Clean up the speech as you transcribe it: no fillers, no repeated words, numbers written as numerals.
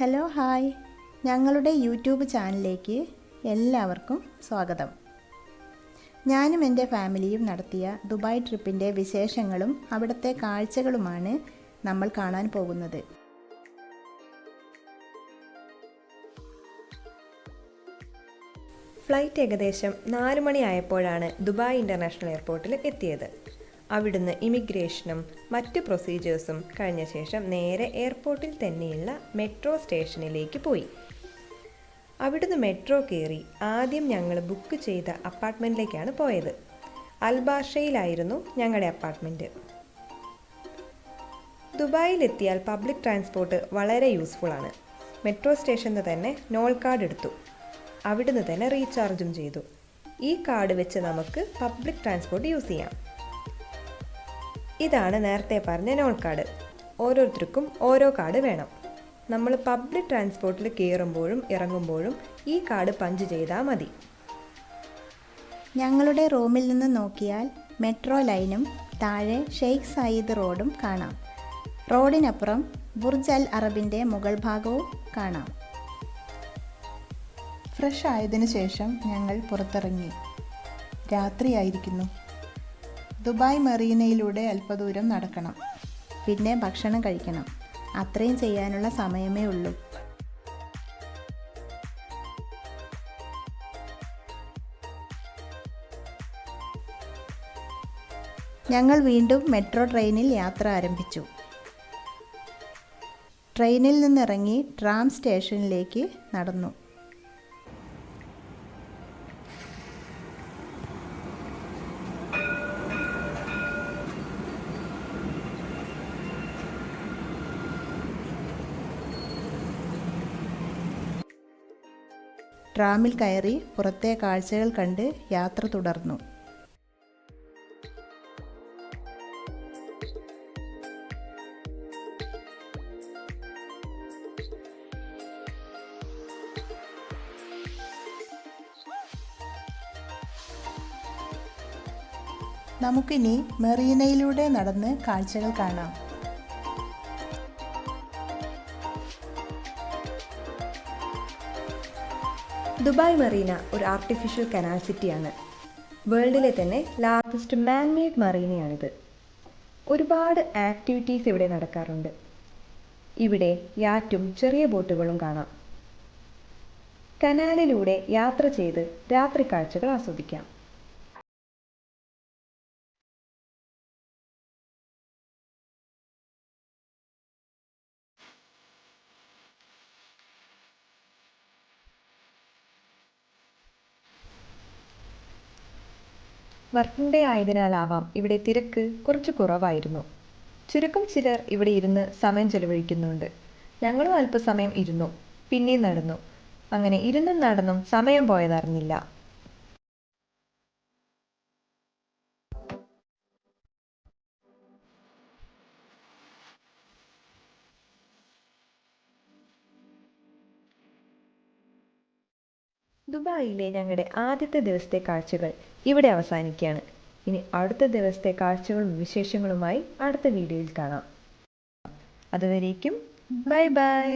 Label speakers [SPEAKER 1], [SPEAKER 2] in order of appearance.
[SPEAKER 1] Hello hi, ഞങ്ങളുടെ YouTube ചാനലിലേക്ക് എല്ലാവർക്കും സ്വാഗതം. ഞാനും എൻ്റെ ഫാമിലിയും നടത്തിയ ദുബായ് ട്രിപ്പിൻ്റെ വിശേഷങ്ങളും അവിടുത്തെ കാഴ്ചകളുമാണ് നമ്മൾ കാണാൻ പോകുന്നത്.
[SPEAKER 2] ഫ്ലൈറ്റ് ഏകദേശം 4 മണിയായപ്പോഴാണ് ദുബായ് ഇൻ്റർനാഷണൽ എയർപോർട്ടിൽ എത്തിയത്. അവിടുന്ന് ഇമിഗ്രേഷനും മറ്റ് പ്രൊസീജിയേഴ്സും കഴിഞ്ഞ ശേഷം നേരെ എയർപോർട്ടിൽ തന്നെയുള്ള മെട്രോ സ്റ്റേഷനിലേക്ക് പോയി. അവിടുന്ന് മെട്രോ കയറി ആദ്യം ഞങ്ങൾ ബുക്ക് ചെയ്ത അപ്പാർട്ട്മെൻറ്റിലേക്കാണ് പോയത്. അൽബാഷയിലായിരുന്നു ഞങ്ങളുടെ അപ്പാർട്ട്മെൻറ്റ്. ദുബായിലെത്തിയാൽ പബ്ലിക് ട്രാൻസ്പോർട്ട് വളരെ യൂസ്ഫുള്ളാണ്. മെട്രോ സ്റ്റേഷനിൽ തന്നെ നോൾ കാർഡ് എടുത്തു. അവിടുന്ന് തന്നെ റീചാർജും ചെയ്തു. ഈ കാർഡ് വെച്ച് നമുക്ക് പബ്ലിക് ട്രാൻസ്പോർട്ട് യൂസ് ചെയ്യാം. ഇതാണ് നേരത്തെ പറഞ്ഞ നോൾ കാർഡ്. ഓരോരുത്തർക്കും ഓരോ കാർഡ് വേണം. നമ്മൾ പബ്ലിക് ട്രാൻസ്പോർട്ടിൽ കയറുമ്പോഴും ഇറങ്ങുമ്പോഴും ഈ കാർഡ് പഞ്ച് ചെയ്താൽ മതി.
[SPEAKER 1] ഞങ്ങളുടെ റൂമിൽ നിന്ന് നോക്കിയാൽ മെട്രോ ലൈനും താഴെ ഷെയ്ഖ് സയ്യിദ് റോഡും കാണാം. റോഡിനപ്പുറം ബുർജ് അൽ അറബിൻ്റെ മുകൾ ഭാഗവും കാണാം. ഫ്രഷ് ആയതിനു ശേഷം ഞങ്ങൾ പുറത്തിറങ്ങി. രാത്രിയായിരിക്കുന്നു. ദുബായ് മെറീനയിലൂടെ അല്പദൂരം നടക്കണം, പിന്നെ ഭക്ഷണം കഴിക്കണം. അത്രയും ചെയ്യാനുള്ള സമയമേ ഉള്ളൂ. ഞങ്ങൾ വീണ്ടും മെട്രോ ട്രെയിനിൽ യാത്ര ആരംഭിച്ചു. ട്രെയിനിൽ നിന്നിറങ്ങി ട്രാം സ്റ്റേഷനിലേക്ക് നടന്നു. ട്രാമിൽ കയറി പുറത്തെ കാഴ്ചകൾ കണ്ട് യാത്ര തുടർന്നു. നമുക്കിനി മെറീനയിലൂടെ നടന്ന് കാഴ്ചകൾ കാണാം.
[SPEAKER 2] ദുബായ് മറീന ഒരു ആർട്ടിഫിഷ്യൽ കനാൽ സിറ്റിയാണ്. വേൾഡിലെ തന്നെ ലാർജസ്റ്റ് മാൻമെയ്ഡ് മറീനയാണിത്. ഒരുപാട് ആക്ടിവിറ്റീസ് ഇവിടെ നടക്കാറുണ്ട്. ഇവിടെ യാറ്റും ചെറിയ ബോട്ടുകളും കാണാം. കനാലിലൂടെ യാത്ര ചെയ്ത് രാത്രി കാഴ്ചകൾ ആസ്വദിക്കാം. വർക്കിംഗ് ഡേ ആയതിനാലാവാം ഇവിടെ തിരക്ക് കുറച്ച് കുറവായിരുന്നു. ചുരുക്കം ചിലർ ഇവിടെ ഇരുന്ന് സമയം ചെലവഴിക്കുന്നുണ്ട്. ഞങ്ങളും അല്പസമയം ഇരുന്നു, പിന്നെയും നടന്നു. അങ്ങനെ ഇരുന്നും നടന്നും സമയം പോയതറിഞ്ഞില്ല. ദുബായിലെ ഞങ്ങളുടെ ആദ്യത്തെ ദിവസത്തെ കാഴ്ചകൾ ഇവിടെ അവസാനിക്കുകയാണ്. ഇനി അടുത്ത ദിവസത്തെ കാഴ്ചകളും വിശേഷങ്ങളുമായി അടുത്ത വീഡിയോയിൽ കാണാം. അതുവരേക്കും ബൈ ബൈ.